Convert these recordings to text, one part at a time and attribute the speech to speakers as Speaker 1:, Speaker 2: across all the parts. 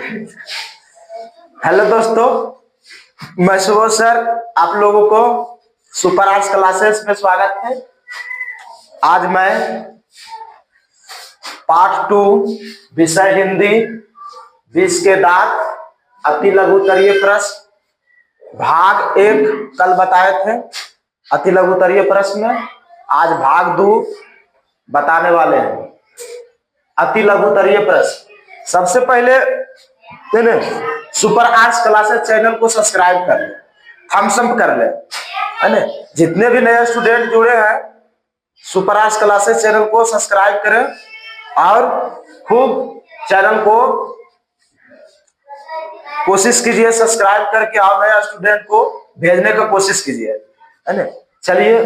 Speaker 1: Hello दोस्तों, मैं Subodh sir, आप लोगों को सुपर आर्ट्स क्लासेस में स्वागत है। आज मैं पार्ट 2 विषय हिंदी 20 के दांत अति लघु तरीय प्रश्न भाग 1 कल बताए थे अति लघु तरीय प्रश्न में। आज भाग 2 बताने वाले हैं अति लघु तरीय प्रश्न। सबसे पहले सुपर आर्ट्स क्लासेस चैनल को सब्सक्राइब कर ले, थम्स अप कर ले, है ना। जितने भी नए स्टूडेंट जुड़े हैं सुपर आर्ट्स क्लासेस चैनल को सब्सक्राइब करें और खूब चैनल को कोशिश कीजिए सब्सक्राइब करके और नया स्टूडेंट को भेजने का कोशिश कीजिए, है ना। चलिए,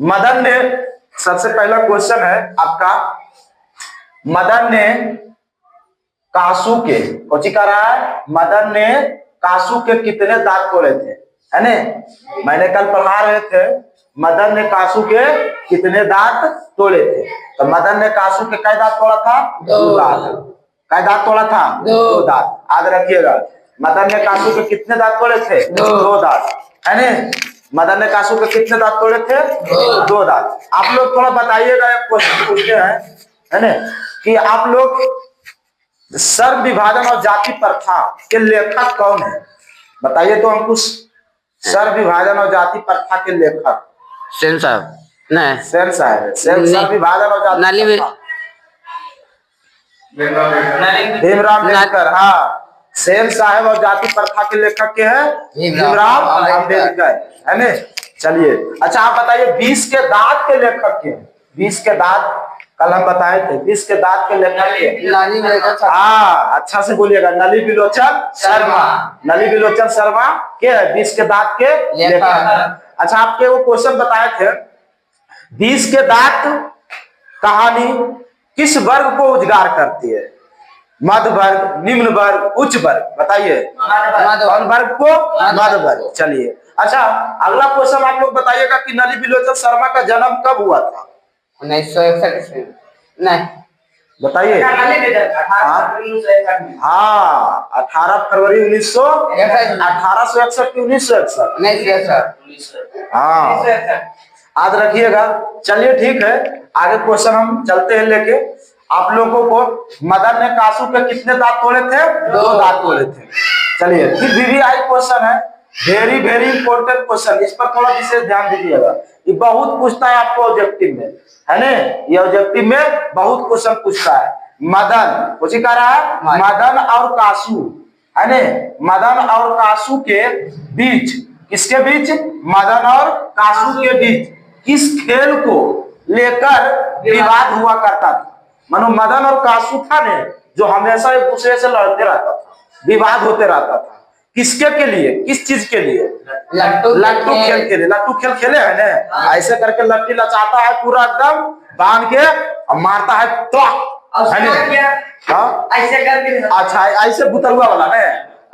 Speaker 1: मदन ने सबसे पहला क्वेश्चन है आपका। मदन ने कासू के कोची कर रहा है, मदन ने कासू के कितने दांत तोड़े थे, है ना। मैंने कल पढ़ा रहे थे मदन ने कासू के कितने दांत तोड़े थे। तो मदन ने कासू के कई दांत तोड़ा था? 2 दांत। कई दांत तोड़ा था? 2 दांत। याद रखिएगा, मदन ने कासू के कितने दांत तोड़े थे? 2 दांत, है ना। मदन ने कासू के कितने दांत तोड़े थे? 2 दांत। आप लोग थोड़ा बताइएगा, एक क्वेश्चन पूछते हैं, है ना, कि आप लोग सर्व विभाजन और जाति प्रथा के लेखक कौन है? बताइए तो अंकुश। सर्व विभाजन और जाति प्रथा के लेखक
Speaker 2: सेन साहब नहीं,
Speaker 1: सेन साहब है। सर्व विभाजन और जाति भीमराव अम्बेडकर। हाँ, सेन साहब और जाति प्रथा के लेखक के हैं भीमराव अम्बेडकर, है ना। चलिए, अच्छा आप बताइए 20 के दांत के लेखक के? 20 के दांत कल हम बताए थे, 20 के दांत के लेखक। हाँ, अच्छा से बोलिएगा, नली बिलोचन शर्मा। नली बिलोचन शर्मा के है 20 के दांत के लेखक। अच्छा, आपके वो क्वेश्चन बताए थे 20 के दांत कहानी किस वर्ग को उजागर करती है? मध्य वर्ग, निम्न वर्ग, उच्च वर्ग? बताइए कौन वर्ग को? मध्य वर्ग। चलिए, अच्छा अगला क्वेश्चन आप लोग बताइएगा कि नली बिलोचन शर्मा का जन्म कब हुआ था?
Speaker 2: 1961 नहीं,
Speaker 1: बताइए। हाँ, 18 फरवरी 1861 की 1961। हाँ, याद रखिएगा। चलिए ठीक है, आगे क्वेश्चन हम चलते हैं लेके। आप लोगों को मदन ने कासू के कितने दांत तोड़े थे? 2 दांत तोड़े थे। चलिए, फिर VVI क्वेश्चन है, वेरी वेरी इंपॉर्टेंट क्वेश्चन, इस पर थोड़ा विशेष ध्यान दीजिएगा। ये बहुत पूछता है आपको ऑब्जेक्टिव में, है ना। ये ऑब्जेक्टिव में बहुत क्वेश्चन पूछता है। मदन कुछ कह रहा है, मदन और कासू, है ना। मदन और कासू के बीच, किसके बीच? मदन और कासू के बीच किस खेल को लेकर विवाद हुआ करता था? मानो मदन और कासू था ने जो हमेशा एक दूसरे से लड़ते रहता था, विवाद होते रहता था। किसके के लिए, किस चीज के लिए? लट्टू खेल के लिए। लट्टू खेल खेले है ना, ऐसे करके लट्टी लचाता है पूरा एकदम बांध के और मारता है तो, ऐसे करके। अच्छा, ऐसे बुतरुआ वाला ना,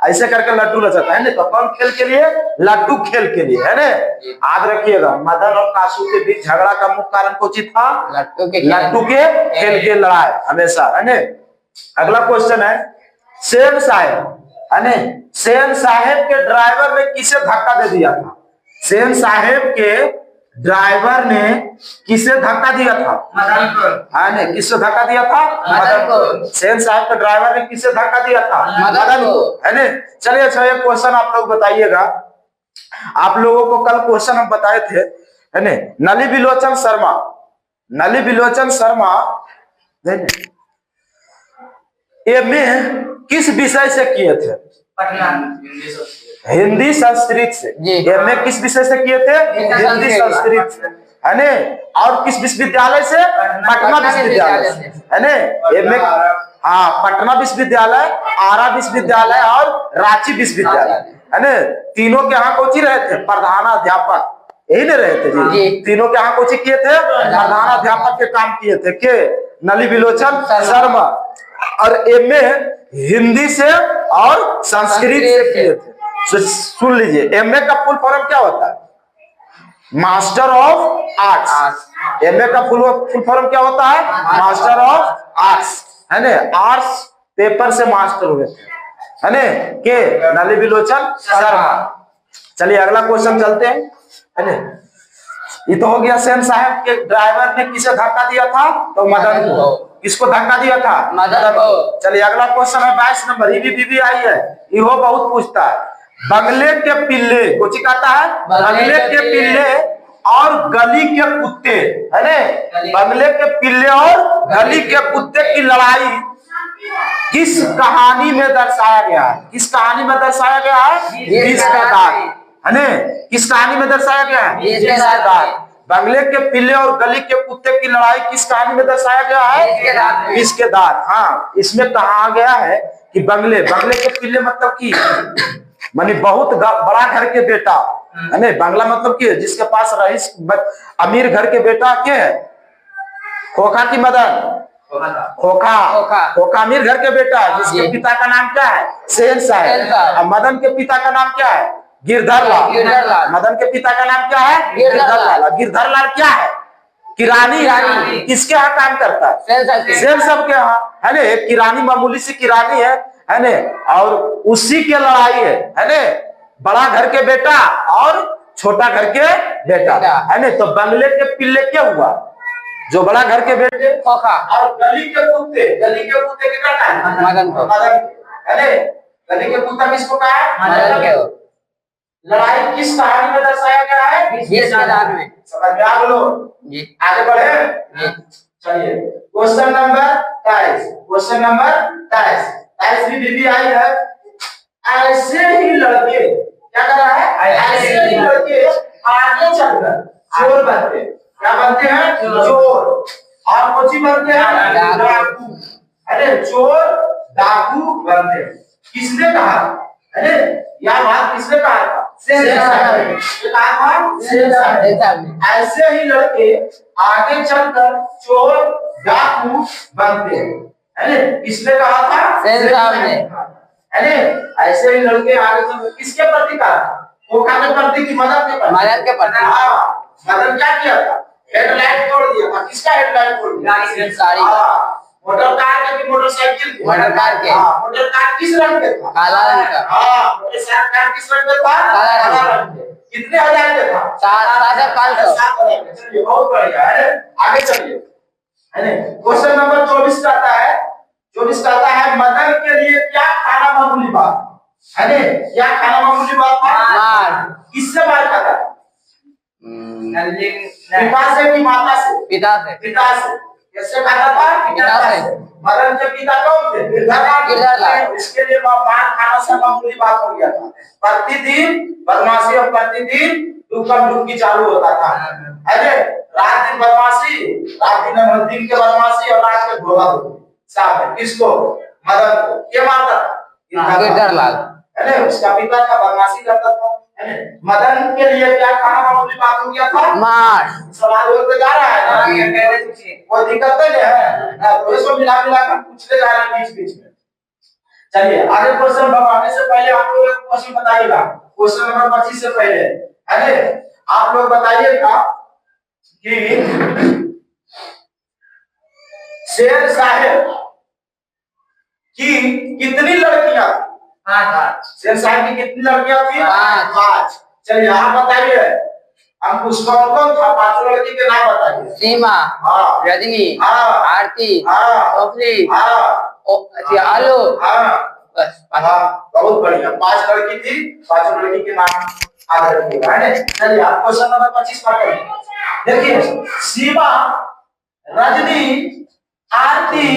Speaker 1: ऐसे करके लट्टू लचाता है ना। तो कौन खेल के लिए? लट्टू खेल के लिए, है ना। याद रखिएगा, मदन और कासू के बीच झगड़ा का मुख्य कारण कौन था? लट्टू के खेल के लड़ाई हमेशा, है ना। अगला क्वेश्चन है, सेन साहब, है ना, सेन साहब के ड्राइवर ने किसे धक्का दे दिया था? सेन साहब के ड्राइवर ने किसे धक्का दिया था? मदन को। है ना, किससे धक्का दिया था? मदन को। सेन साहब के ड्राइवर ने किसे धक्का दिया था? मदन को, है ना। चलिए, अच्छा एक क्वेश्चन आप लोग बताइएगा। आप लोगों को कल क्वेश्चन हम बताए थे, है ना, नली बिलोचन शर्मा, नली बिलोचन शर्मा एमए किस विषय से किए थे? पटना हिंदी संस्कृत से। एमए किस विषय से किए थे? हिंदी संस्कृत से, है ना। और किस विश्वविद्यालय से? पटना विश्वविद्यालय से, है ना। एमए, हाँ, पटना विश्वविद्यालय, आरा विश्वविद्यालय और रांची विश्वविद्यालय, है ना। तीनों के यहाँ कोची रहे थे? प्रधानाध्यापक, यही ना रहे थे जी। तीनों के यहाँ कोची किए थे? प्रधानाध्यापक के काम किए थे के नली बिलोचन शर्मा। और एमए हिंदी से और संस्कृत से किए थे। सुन लीजिए, एमए का फुल फॉर्म क्या होता है? Master of arts. एमए का फुल फॉर्म क्या होता है? मास्टर ऑफ आर्ट्स, है ना। आर्ट्स पेपर से मास्टर हुए थे, है ने के नली विलोचन शर्मा। चलिए अगला क्वेश्चन चलते हैं, है ने। ये तो हो गया सेन साहब के ड्राइवर ने किसे धक्का दिया था, तो मदन को। किसको धक्का दिया था,
Speaker 2: मदन को।
Speaker 1: चलिए अगला क्वेश्चन है 22 नंबर, ये भी बीबी आई है, ये बहुत पूछता है। बंगले के पिल्ले कुछ कहता है, बंगले के पिल्ले और गली के कुत्ते, है ने। बंगले के पिल्ले और गली के कुत्ते की लड़ाई किस कहानी में दर्शाया गया है, किस कहानी में दर्शाया गया है, बीस के दांत, है ने। किस कहानी में दर्शाया गया है, बीस के दांत। बंगले के पिल्ले और गली के कुत्ते की लड़ाई किस कहानी में दर्शाया गया है, बीस के दांत। हाँ, इसमें कहा गया है कि बंगले के पिल्ले मतलब कि मानी बहुत बड़ा घर के बेटा, है ने। बंगला मतलब कि जिसके पास रईस अमीर घर के बेटा के है, खोखा की मदन, खोखा अमीर घर के बेटा है, जिसके पिता का नाम क्या है, सेन साहब। और मदन के पिता का नाम क्या है, गिरधर लाल। मदन के पिता का नाम क्या है, गिरधर लाल। गिरधर लाल क्या है, किरानी। किसके यहाँ काम करता है, सेन साहब के यहाँ, है ने। एक किरानी, मामूली सी किरानी है ने। और उसी के लड़ाई है ने, बड़ा घर के बेटा और छोटा घर के बेटा, है ने। तो बंगले के पिल्ले क्या हुआ, जो बड़ा घर के बेटे खोखा, और गली के कुत्ते के क्या है, मदन को, है ने। गली के कुत्ता किसको कहा है, मदन को। लड़ाई किस कहानी में दर्शाया गया है, बीस के दांत में। समझ में आ बोलो जी, आगे बढ़े। चलिए क्वेश्चन नंबर 23, क्वेश्चन नंबर 23 भी बीबी आई है। ऐसे ही लड़के क्या कर रहा है, ऐसे ही लड़के आगे चलकर चोर बनते हैं। क्या बनते हैं, चोर। और कोची बनते हैं, डाकू। अरे चोर डाकू बनते हैं। किसने कहा, अरे यह बात किसने कहा था, ऐसे ही लड़के आगे चलकर चोर डाकू बनते हैं, किसने कहा था, अरे ऐसे ही लड़के आगे चलकर, किसके प्रति कहा था, खोखा के प्रति की मदन के प्रति। हाँ, मदन क्या किया था, हेडलाइट तोड़ दिया था। किसका हेडलाइट तोड़ दिया, मोटर कार के, मोटरसाइकिल के, मोटर कार के। मोटर कार किस रंग के था, काला रंग का। हाँ, मोटर कार किस रंग का था, काला रंग के। कितने हजार का था, 7,500। चलिए बहुत बढ़िया है, आगे चलिए, है ना। क्वेश्चन नंबर 24 कहता है, 24 कहता है मदन के लिए क्या खाना मामूली बात, है ना। क्या खाना मामूली बात है, मार। किससे मार खाता है, पिता से कि माता से, पिता से। कैसे खाता था, पिता से। मदन के पिता कौन थे, गिरधर लाल। इसके लिए मार खाना से मामूली बात हो गया था। प्रतिदिन बदमाशी और प्रतिदिन डुक्की चालू होता था, अरे रात दिन बदमाशी, दिन के बदमाशी और रात के धोखा साहब। किसको, मदन को। क्या मारता था, गिरधर लाल, है उसका पिता था, बदमाशी करता था। मदन के लिए क्या खाना मामूली बात हो गया था, मार। सवाल होते जा रहा है ना, कोई दिक्कत नहीं है, तो इसको मिला कर पूछते जा रहे हैं बीच में। चलिए आगे क्वेश्चन बढ़ाने से पहले आप लोग एक क्वेश्चन बताइएगा, क्वेश्चन नंबर 25 से पहले, है आप लोग बताइएगा कि शेर साहब की कितनी लड़कियां, 5। शेर साहब की कितनी लड़कियां थी, 5। चलिए आप बताइए, अंकुश कौन था, 5 लड़की के नाम बताइए। सीमा, हाँ। रजनी, हाँ। आरती, हाँ। सोफली, हाँ। आलो, हाँ। बस, हाँ। बहुत बढ़िया, 5 लड़की थी, 5 लड़की के नाम आगे रखिएगा, है। चलिए आप क्वेश्चन नंबर 25 पढ़ देखिए। सीमा, रजनी, आरती,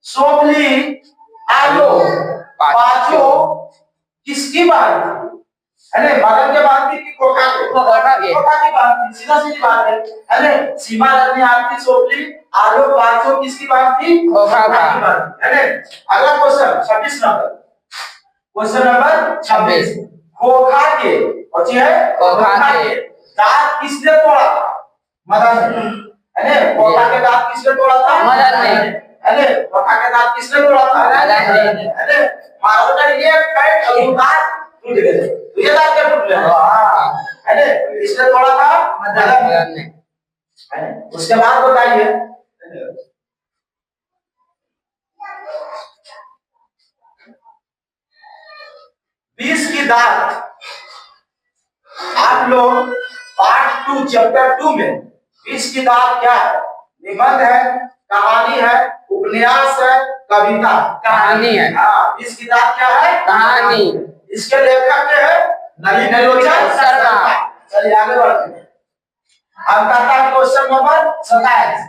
Speaker 1: सोफली, आलो, 5 किसकी बात है, मदन के बात की खोखा की बात थी, सीधा सीधी बात है। सीमा, रजनी, आरती, सोफली, आलो, 5 किसकी बात थी, खोखा की बात है। अगला क्वेश्चन 26 नंबर, क्वेश्चन नंबर 26। खोखा के, खोखा के दांत किसने तोड़ा था, मदन ने। खोखा के दांत किसने तोड़ा था, मदन ने। खोखा के दांत किसने तोड़ा था, मदन ने। मारो का ये पैट दांत टूट गए, तो ये दांत क्या टूट गया, हां, है। इसने तोड़ा था, मदन ने, है। उसके बाद बताइए, 20 की दात। आप लोग पार्ट 2 चैप्टर 2 में 20 की दात क्या है? निबंध है, कहानी है, उपन्यास है, कविता?
Speaker 2: कहानी है।
Speaker 1: हाँ, 20 की दात क्या है?
Speaker 2: कहानी।
Speaker 1: इसके लेखक क्या है? नलिनीलोचन शर्मा। चलिए आगे बढ़ते हैं। हम कहता है क्वेश्चन नंबर 27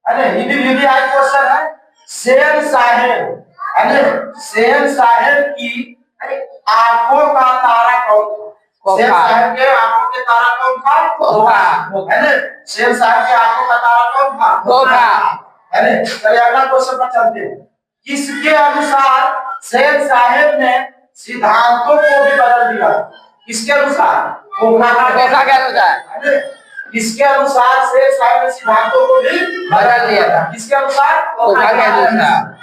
Speaker 1: है ना, हिंदी भी आज क्वेश्चन है। सेन साहेब है ना, सेन साहेब की आंखों का तारा कौन था? सेन साहेब के आंखों के तारा कौन था? खोखा है ना। सेन साहेब के आंखों का तारा कौन था? खोखा है ना। चलिए अगला क्वेश्चन पर चलते हैं। किसके अनुसार सेन साहेब ने सिद्धांतों को भी बदल दिया? किसके अनुसार? खोखा के अनुसार। किसके अनुसार सेन साहेब ने सिद्धांतों को भी बदल दिया था? किसके अनुसार? खोखा के अनुसार।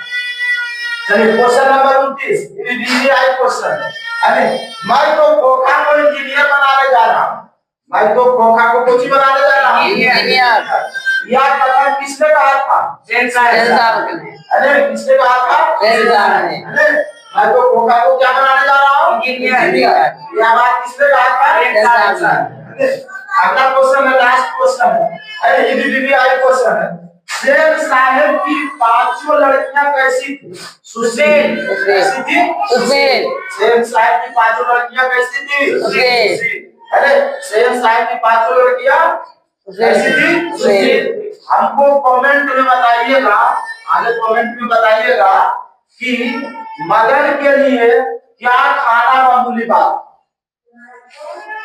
Speaker 1: चलिए क्वेश्चन नंबर 29, ये भी आई क्वेश्चन है। मैं तो खोखा को इंजीनियर बनाने जा रहा हूँ। मैं तो खोखा को कुछ बनाने जा रहा हूँ इंजीनियर। यह कथन किसने कहा था? सेन साहब ने। अरे किसने कहा था? सेन साहब ने। मैं तो खोखा को क्या बनाने जा रहा हूँ? इंजीनियर। यह बात किसने कहा था? सेन साहब ने। अगला क्वेश्चन है, लास्ट क्वेश्चन है। अरे ये भी आई क्वेश्चन है। सेन साहेब की 5 लड़कियां कैसी थी? सुशील। कैसी थी? सुशील। सेन साहेब की 5 लड़कियां कैसी थी? सुशील। अरे सेन साहेब की 5 लड़कियां कैसी थी? सुशील। हमको कमेंट में बताइएगा, आगे कमेंट में बताइएगा कि मदन के लिए क्या खाना मामूली बात?